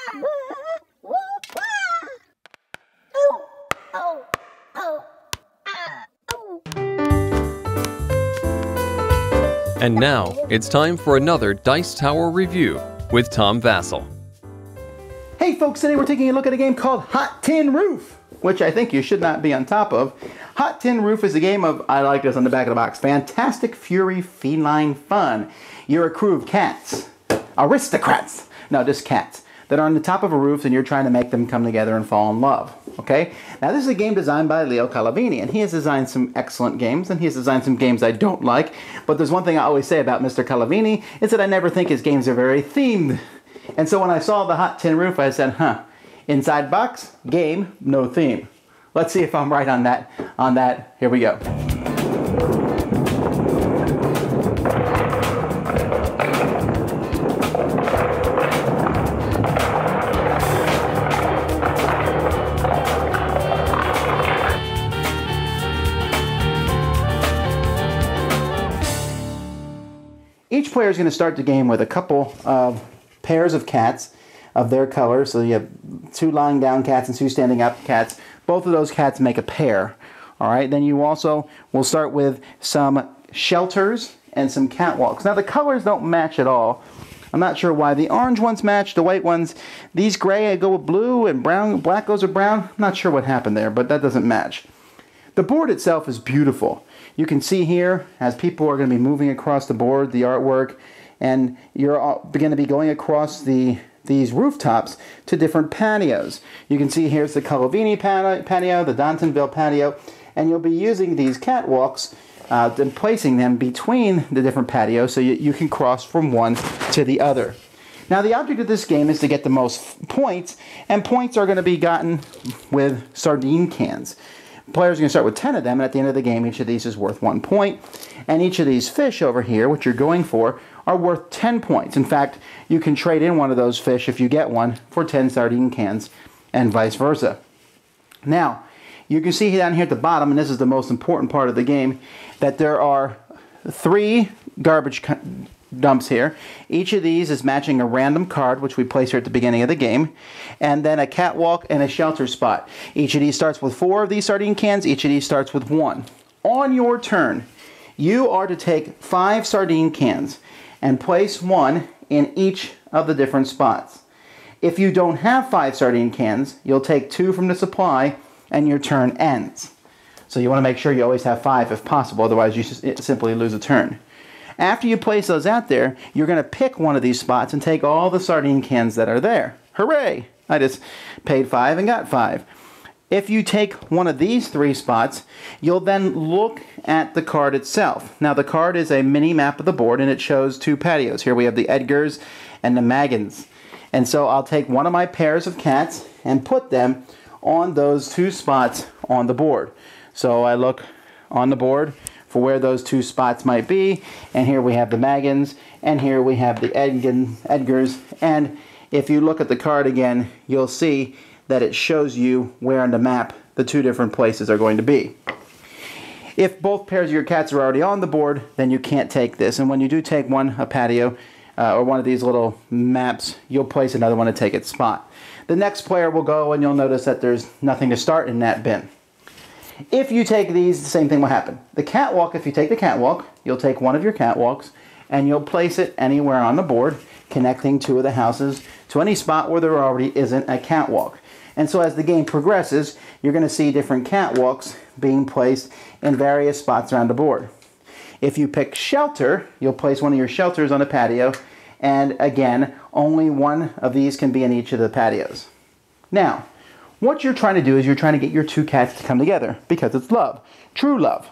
And now, it's time for another Dice Tower review with Tom Vasel. Hey folks, today we're taking a look at a game called Hot Tin Roof, which I think you should not be on top of. Hot Tin Roof is a game of, I like this on the back of the box, fantastic fury feline fun. You're a crew of cats, aristocrats, no, just cats, that are on the top of a roof and you're trying to make them come together and fall in love, okay? Now this is a game designed by Leo Colovini, and he has designed some excellent games, and he has designed some games I don't like, but there's one thing I always say about Mr. Colovini, is that I never think his games are very themed. And so when I saw the Hot Tin Roof, I said, inside box, game, no theme. Let's see if I'm right on that. Here we go. Each player is going to start the game with a couple of pairs of cats of their color. So you have two lying down cats and two standing up cats. Both of those cats make a pair. All right. Then you also will start with some shelters and some catwalks. Now the colors don't match at all. I'm not sure why. The orange ones match, the white ones. These gray go with blue and brown. Black goes with brown. I'm not sure what happened there, but that doesn't match. The board itself is beautiful. You can see here, as people are going to be moving across the board, the artwork, and you're going to be going across these rooftops to different patios. You can see here's the Colovini patio, the Dontonville patio, and you'll be using these catwalks and placing them between the different patios so you can cross from one to the other. Now the object of this game is to get the most points, and points are going to be gotten with sardine cans. Players are going to start with 10 of them, and at the end of the game, each of these is worth 1 point. And each of these fish over here, which you're going for, are worth 10 points. In fact, you can trade in one of those fish if you get one for 10 sardine cans, and vice versa. Now, you can see down here at the bottom, and this is the most important part of the game, that there are 3 garbage dumps here. Each of these is matching a random card, which we place here at the beginning of the game, and then a catwalk and a shelter spot. Each of these starts with 4 of these sardine cans. Each of these starts with 1. On your turn, you are to take 5 sardine cans and place 1 in each of the different spots. If you don't have 5 sardine cans, you'll take 2 from the supply and your turn ends. So you want to make sure you always have 5 if possible, otherwise you simply lose a turn. After you place those out there, you're going to pick one of these spots and take all the sardine cans that are there. Hooray! I just paid 5 and got 5. If you take one of these 3 spots, you'll then look at the card itself. Now the card is a mini map of the board, and it shows 2 patios. Here we have the Edgars and the Magans. And so I'll take one of my pairs of cats and put them on those 2 spots on the board. So I look on the board for where those 2 spots might be, and here we have the Magans, and here we have the Edgars, and if you look at the card again, you'll see that it shows you where on the map the 2 different places are going to be. If both pairs of your cats are already on the board, then you can't take this, and when you do take a patio, or one of these little maps, you'll place another one to take its spot. The next player will go, and you'll notice that there's nothing to start in that bin. If you take these, the same thing will happen. The catwalk, if you take the catwalk, you'll take one of your catwalks and you'll place it anywhere on the board, connecting 2 of the houses to any spot where there already isn't a catwalk. And so as the game progresses, you're going to see different catwalks being placed in various spots around the board. If you pick shelter, you'll place one of your shelters on a patio, and again, only one of these can be in each of the patios. Now, what you're trying to do is you're trying to get your 2 cats to come together, because it's love, true love.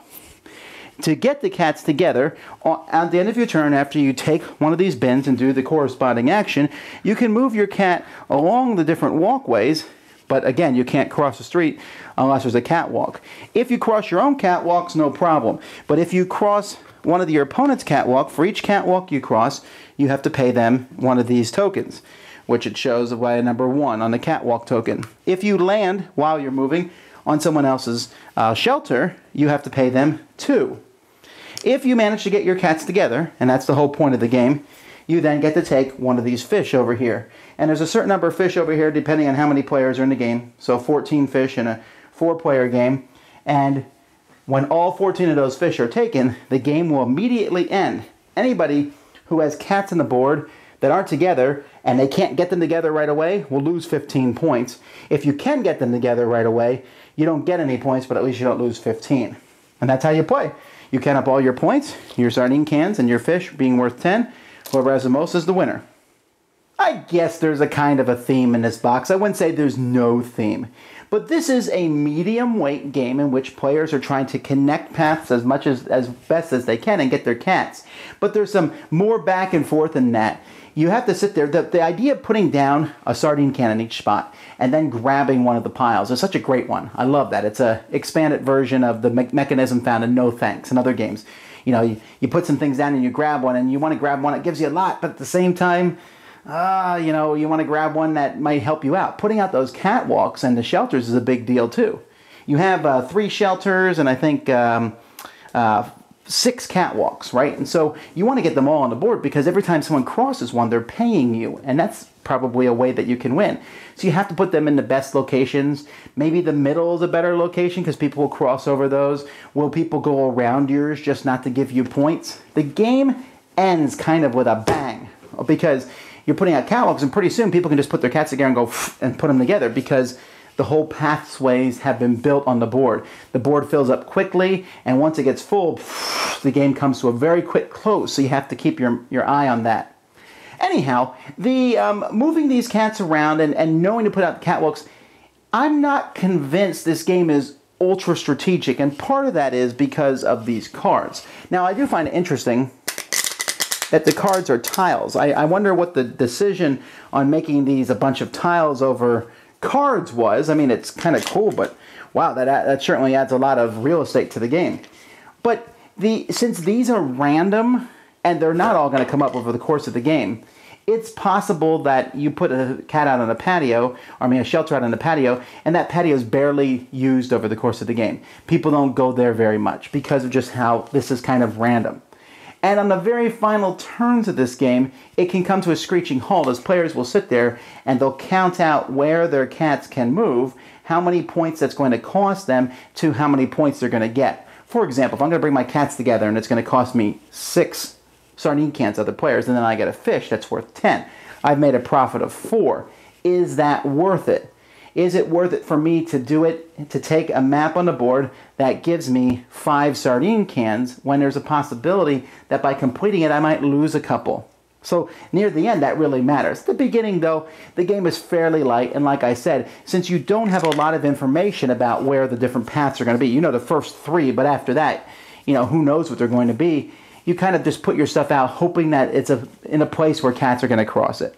To get the cats together, at the end of your turn, after you take one of these bins and do the corresponding action, you can move your cat along the different walkways, but again, you can't cross the street unless there's a catwalk. If you cross your own catwalks, no problem. But if you cross one of your opponent's catwalk, for each catwalk you cross, you have to pay them one of these tokens, which it shows by number 1 on the catwalk token. If you land while you're moving on someone else's shelter, you have to pay them 2. If you manage to get your cats together, and that's the whole point of the game, you then get to take one of these fish over here. And there's a certain number of fish over here depending on how many players are in the game. So 14 fish in a 4-player game. And when all 14 of those fish are taken, the game will immediately end. Anybody who has cats on the board that aren't together and they can't get them together right away will lose 15 points. If you can get them together right away, you don't get any points, but at least you don't lose 15. And that's how you play. You count up all your points, your sardine cans and your fish being worth 10. Whoever has the most is the winner. I guess there's a kind of a theme in this box. I wouldn't say there's no theme. But this is a medium weight game in which players are trying to connect paths as best as they can and get their cats. But there's some more back and forth than that. You have to sit there. The idea of putting down a sardine can in each spot and then grabbing one of the piles is such a great one. I love that. It's an expanded version of the mechanism found in No Thanks and other games. You know, you put some things down and you grab one, and you want to grab one that gives you a lot, but at the same time, you know, you want to grab one that might help you out. Putting out those catwalks and the shelters is a big deal too. You have 3 shelters and I think 6 catwalks, right? And so you want to get them all on the board because every time someone crosses one, they're paying you, and that's probably a way that you can win. So you have to put them in the best locations. Maybe the middle is a better location because people will cross over those. Will people go around yours just not to give you points? The game ends kind of with a bang because you're putting out catwalks, and pretty soon people can just put their cats together and go and put them together because the whole pathways have been built on the board. The board fills up quickly, and once it gets full, the game comes to a very quick close, so you have to keep your eye on that. Anyhow, the moving these cats around and knowing to put out the catwalks, I'm not convinced this game is ultra strategic, and part of that is because of these cards. Now, I do find it interesting that the cards are tiles. I wonder what the decision on making these a bunch of tiles over cards was. I mean, it's kind of cool, but wow, that certainly adds a lot of real estate to the game. But since these are random and they're not all going to come up over the course of the game, it's possible that you put a cat out on a patio, or a shelter out on the patio, and that patio is barely used over the course of the game. People don't go there very much because of just how this is kind of random. And on the very final turns of this game, it can come to a screeching halt as players will sit there and they'll count out where their cats can move, how many points that's going to cost them to how many points they're going to get. For example, if I'm going to bring my cats together and it's going to cost me 6 sardine cans other players, and then I get a fish that's worth 10. I've made a profit of 4. Is that worth it? Is it worth it for me to do it, to take a map on the board that gives me 5 sardine cans when there's a possibility that by completing it I might lose a couple? So near the end that really matters. At the beginning though, the game is fairly light, and like I said, since you don't have a lot of information about where the different paths are going to be, you know the first 3, but after that, you know, who knows what they're going to be, you kind of just put your stuff out hoping that it's in a place where cats are going to cross it.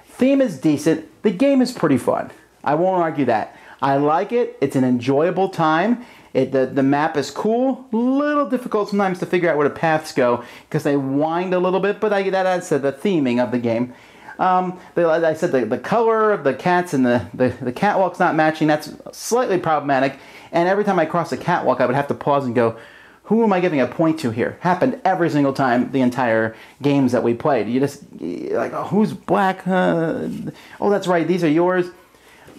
Theme is decent. The game is pretty fun. I won't argue that. I like it. It's an enjoyable time. The map is cool. A little difficult sometimes to figure out where the paths go because they wind a little bit, but that's the theming of the game. I said the color of the cats and the catwalk's not matching. That's slightly problematic. And every time I cross a catwalk, I would have to pause and go, who am I giving a point to here? Happened every single time the entire games that we played. You just, like, oh, who's black? Oh, that's right, these are yours.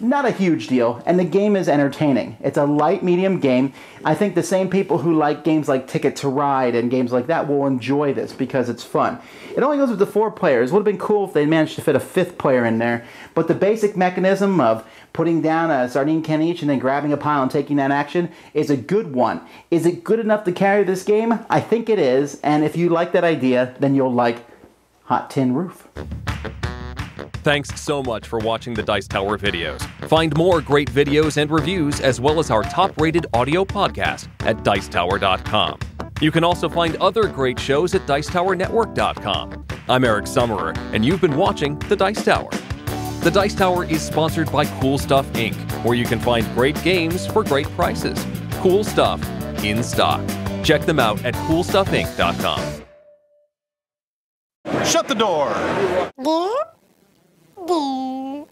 Not a huge deal, and the game is entertaining. It's a light medium game. I think the same people who like games like Ticket to Ride and games like that will enjoy this because it's fun. It only goes with the 4 players. Would have been cool if they managed to fit a 5th player in there, but the basic mechanism of putting down a sardine can each and then grabbing a pile and taking that action is a good one. Is it good enough to carry this game? I think it is, and if you like that idea, then you'll like Hot Tin Roof. Thanks so much for watching the Dice Tower videos. Find more great videos and reviews as well as our top-rated audio podcast at Dicetower.com. You can also find other great shows at Dicetowernetwork.com. I'm Eric Summerer, and you've been watching The Dice Tower. The Dice Tower is sponsored by Cool Stuff Inc., where you can find great games for great prices. Cool stuff in stock. Check them out at CoolStuffInc.com. Shut the door! There.